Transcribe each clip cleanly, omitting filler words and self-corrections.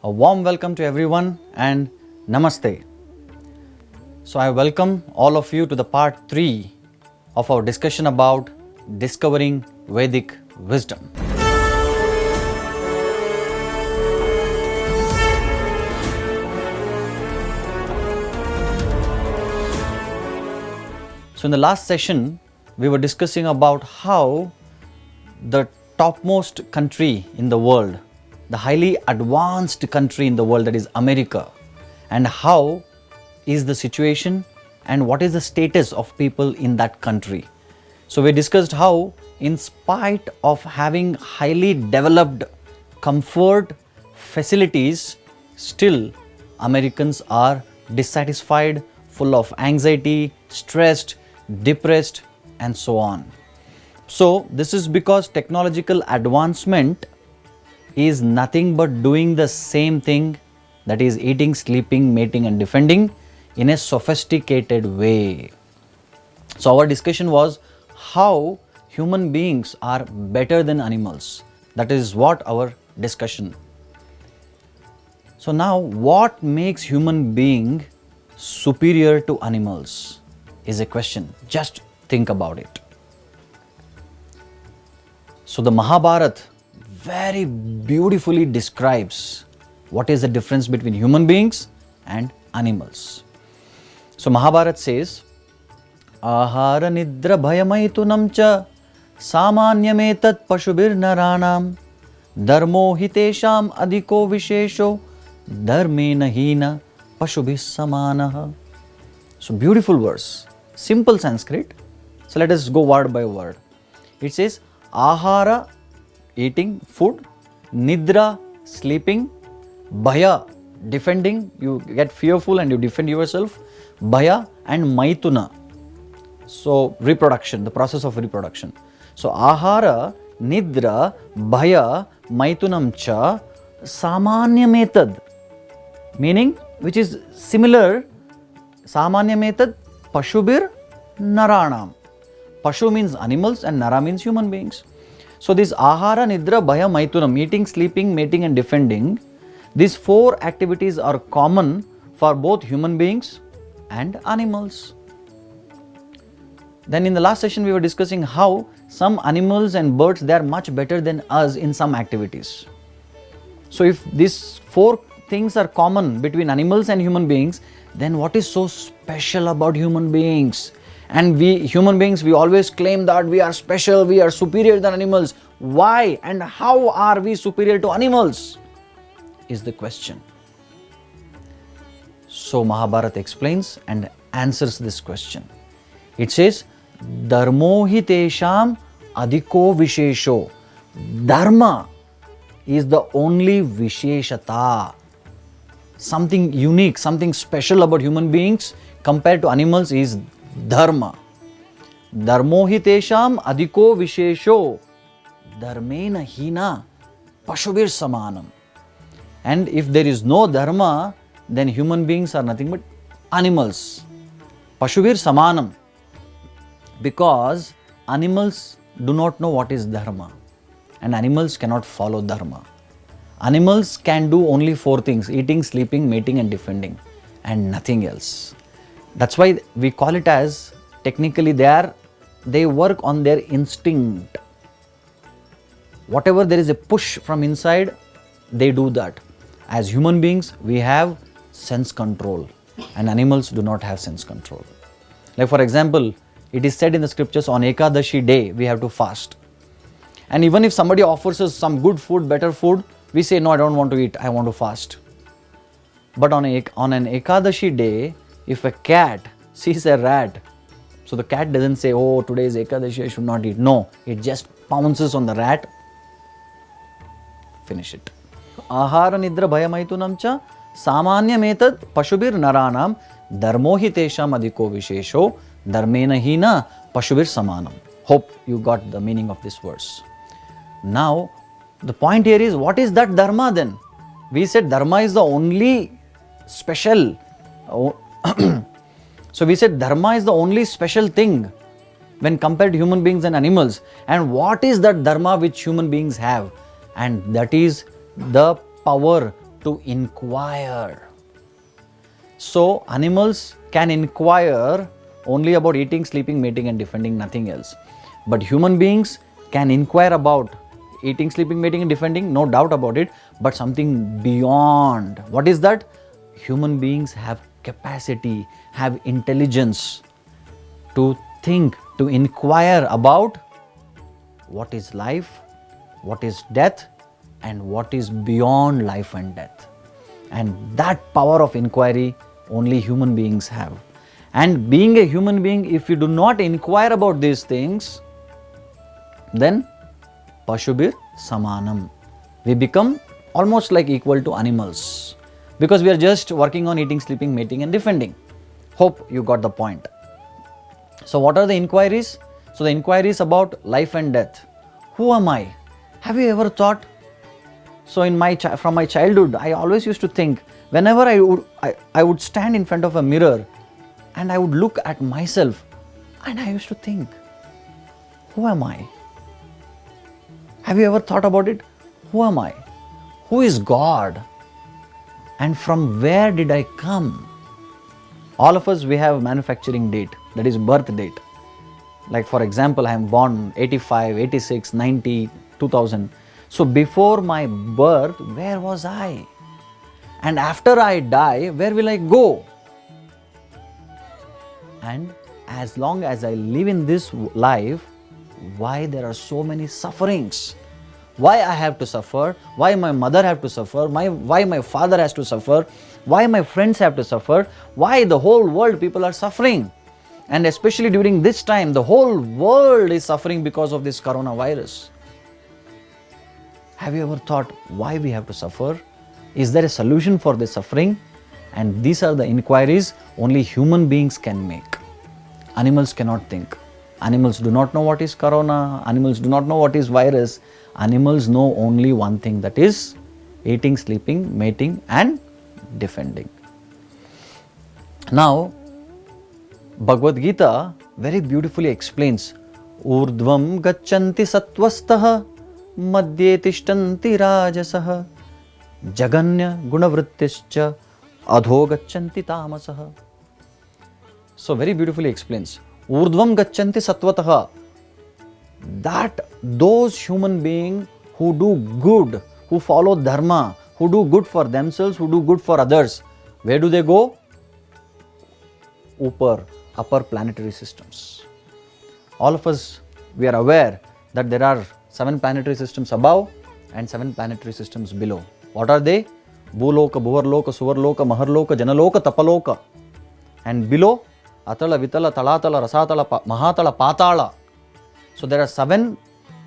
A warm welcome to everyone and Namaste. So I welcome all of you to the part 3 of our discussion about discovering Vedic wisdom. So in the last session, we were discussing about how the topmost country in the world, the highly advanced country in the world, that is America, and how is the situation and what is the status of people in that country. So we discussed how, in spite of having highly developed comfort facilities, still Americans are dissatisfied, full of anxiety, stressed, depressed, and so on. So this is because technological advancement is nothing but doing the same thing, that is eating, sleeping, mating and defending in a sophisticated way. So our discussion was how human beings are better than animals. That is what our discussion. So now, what makes human being superior to animals is a question. Just think about it. So the Mahabharata very beautifully describes what is the difference between human beings and animals. So Mahabharata says, Ahara nidra bhayamaitunam cha samanyametat pashubir naranam dharmo hitesham adhiko vishesho dharme nahina pashubhis samanaha. So beautiful verse, simple Sanskrit. So let us go word by word. It says, Ahara, eating, food, nidra, sleeping, bhaya, defending, you get fearful and you defend yourself, bhaya, and maituna, so reproduction, the process of reproduction. So ahara, nidra, bhaya, maitunam cha, samanya metad, meaning which is similar, samanya metad, pashubir naranam. Pashu means animals and nara means human beings. So this ahara, nidra, bhaya, maitunam, eating, sleeping, mating and defending, these 4 activities are common for both human beings and animals. Then in the last session we were discussing how some animals and birds, they are much better than us in some activities. So if these 4 things are common between animals and human beings, then what is so special about human beings? And we human beings, we always claim that we are special, we are superior than animals. Why and how are we superior to animals is the question. So Mahabharata explains and answers this question. It says, Dharmo hi tesham adhiko vishesho. Dharma is the only visheshata. Something unique, something special about human beings compared to animals is dharma. Dharmo hi tesham adhiko vishesho dharmena hina pashubir samanam. And if there is no dharma, then human beings are nothing but animals. Pashubir samanam. Because animals do not know what is dharma. And animals cannot follow dharma. Animals can do only 4 things: eating, sleeping, mating and defending, and nothing else. That's why we call it as, technically they work on their instinct. Whatever there is a push from inside, they do that. As human beings, we have sense control and animals do not have sense control. Like for example, it is said in the scriptures, on Ekadashi day, we have to fast. And even if somebody offers us some good food, better food, we say, no, I don't want to eat, I want to fast. But on an Ekadashi day, if a cat sees a rat, so the cat doesn't say, oh, today is Ekadashi, I should not eat. No, it just pounces on the rat, finish it. Ahara nidra bhaya maitunam cha samanya metad pashubir naranam dharmo hi tesham adhiko vishesho dharmena hina pashubir samanam. Hope you got the meaning of this verse. Now, the point here is, what is that dharma then? We said dharma is the only special. So we said dharma is the only special thing when compared to human beings and animals. And what is that dharma which human beings have? And that is the power to inquire. So animals can inquire only about eating, sleeping, mating and defending, nothing else. But human beings can inquire about eating, sleeping, mating and defending, no doubt about it, but something beyond. What is that? Human beings have capacity, have intelligence to think, to inquire about what is life, what is death, and what is beyond life and death. And that power of inquiry only human beings have. And being a human being, if you do not inquire about these things, then Pashubir Samanam. We become almost like equal to animals because we are just working on eating, sleeping, mating and defending. Hope you got the point. So what are the inquiries? So the inquiries about life and death. Who am I? Have you ever thought? So from my childhood, I always used to think, whenever I would stand in front of a mirror and I would look at myself and I used to think, who am I? Have you ever thought about it? Who am I? Who is God? And from where did I come? All of us, we have manufacturing date, that is birth date. Like for example, I am born 85, 86, 90, 2000. So before my birth, where was I? And after I die, where will I go? And as long as I live in this life, why there are so many sufferings? Why I have to suffer? Why my mother have to suffer? Why my father has to suffer? Why my friends have to suffer? Why the whole world people are suffering? And especially during this time, the whole world is suffering because of this coronavirus. Have you ever thought why we have to suffer? Is there a solution for this suffering? And these are the inquiries only human beings can make. Animals cannot think. Animals do not know what is corona. Animals do not know what is virus. Animals know only one thing, that is eating, sleeping, mating and defending. Now, Bhagavad Gita very beautifully explains, Urdhvam gachanti sattvastaha madhye tishtanti rajasaha jaganya gunavrittischa adho gachanti tamasaha. So very beautifully explains, Urdhvam gachanti sattvatah, that those human beings who do good, who follow dharma, who do good for themselves, who do good for others, where do they go? Upper planetary systems. All of us, we are aware that there are 7 planetary systems above and 7 planetary systems below. What are they? Bhuloka, Bhuvarloka, Suvarloka, Maharloka, Janaloka, Tapaloka. And below, Atala, Vitala, Talatala, Rasatala, Mahatala, Patala. So there are 7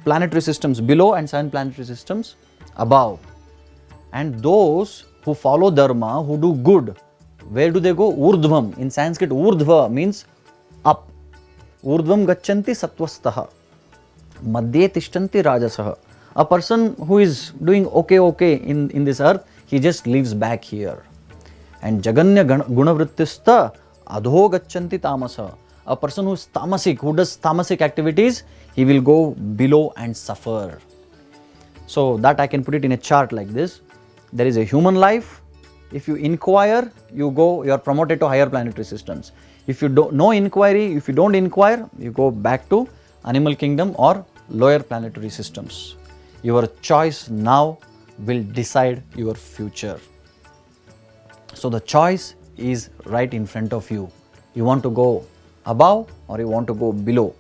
planetary systems below and 7 planetary systems above. And those who follow dharma, who do good, where do they go? Urdhvam. In Sanskrit, urdhva means up. Urdhvam gachanti sattvastaha. Madhye tishtanti rajasaha. A person who is doing okay in this earth, he just lives back here. And jaganya gunavrittista adho gachanti tamasa. A person who is tamasic, who does tamasic activities, he will go below and suffer. So that I can put it in a chart like this. There is a human life. If you inquire, you are promoted to higher planetary systems. If you don't no inquiry, if you don't inquire, you go back to animal kingdom or lower planetary systems. Your choice now will decide your future. So the choice is right in front of you. You want to go above or you want to go below.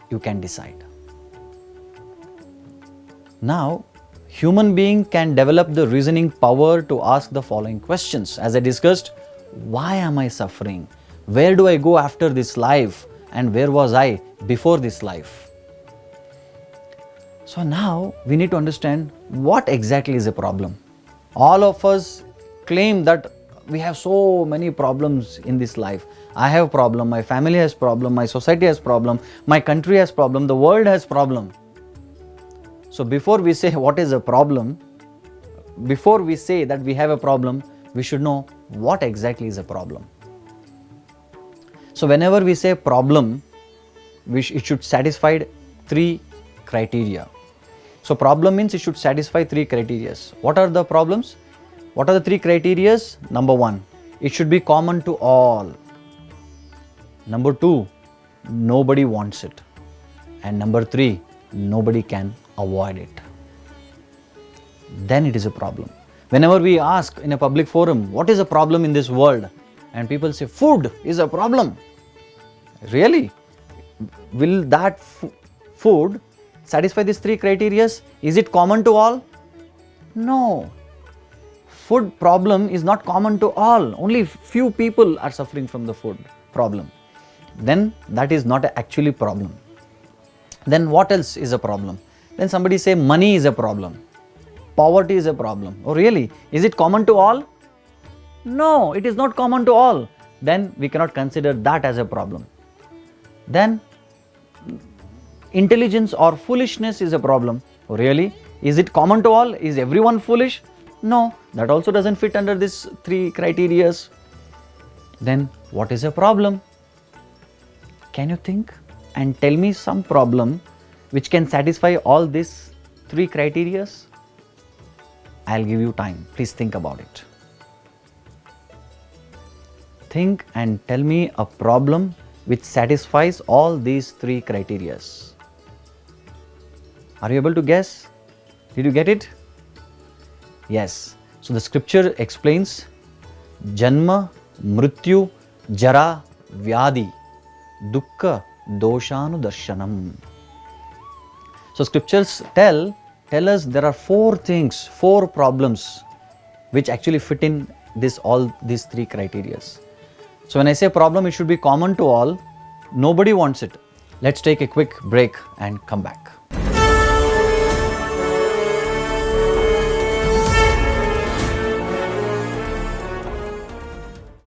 You can decide. Now, human being can develop the reasoning power to ask the following questions. As I discussed, why am I suffering? Where do I go after this life? And where was I before this life? So now we need to understand what exactly is the problem. All of us claim that we have so many problems in this life. I have problem, my family has problem, my society has problem, my country has problem, the world has problem. So before we say what is a problem, before we say that we have a problem, we should know what exactly is a problem. So whenever we say problem, it should satisfy 3 criteria. So problem means it should satisfy three criteria. What are the problems? What are the three criteria? Number one, it should be common to all. Number two, nobody wants it. And number three, nobody can avoid it. Then it is a problem. Whenever we ask in a public forum, what is a problem in this world? And people say, food is a problem. Really? Will that food satisfy these three criteria? Is it common to all? No. Food problem is not common to all. Only few people are suffering from the food problem. Then that is not actually problem. Then what else is a problem? Then somebody say money is a problem. Poverty is a problem. Oh really? Is it common to all? No, it is not common to all. Then we cannot consider that as a problem. Then intelligence or foolishness is a problem. Oh really? Is it common to all? Is everyone foolish? No, that also doesn't fit under these three criteria. Then what is a problem? Can you think and tell me some problem which can satisfy all these three criteria? I'll give you time. Please think about it. Think and tell me a problem which satisfies all these three criteria. Are you able to guess? Did you get it? Yes. So the scripture explains Janma, Mrityu, Jara, Vyadi, Dukkha, Doshanu Darshanam. So scriptures tell us there are four things, four problems which actually fit in all these three criteria. So when I say problem, it should be common to all. Nobody wants it. Let's take a quick break and come back.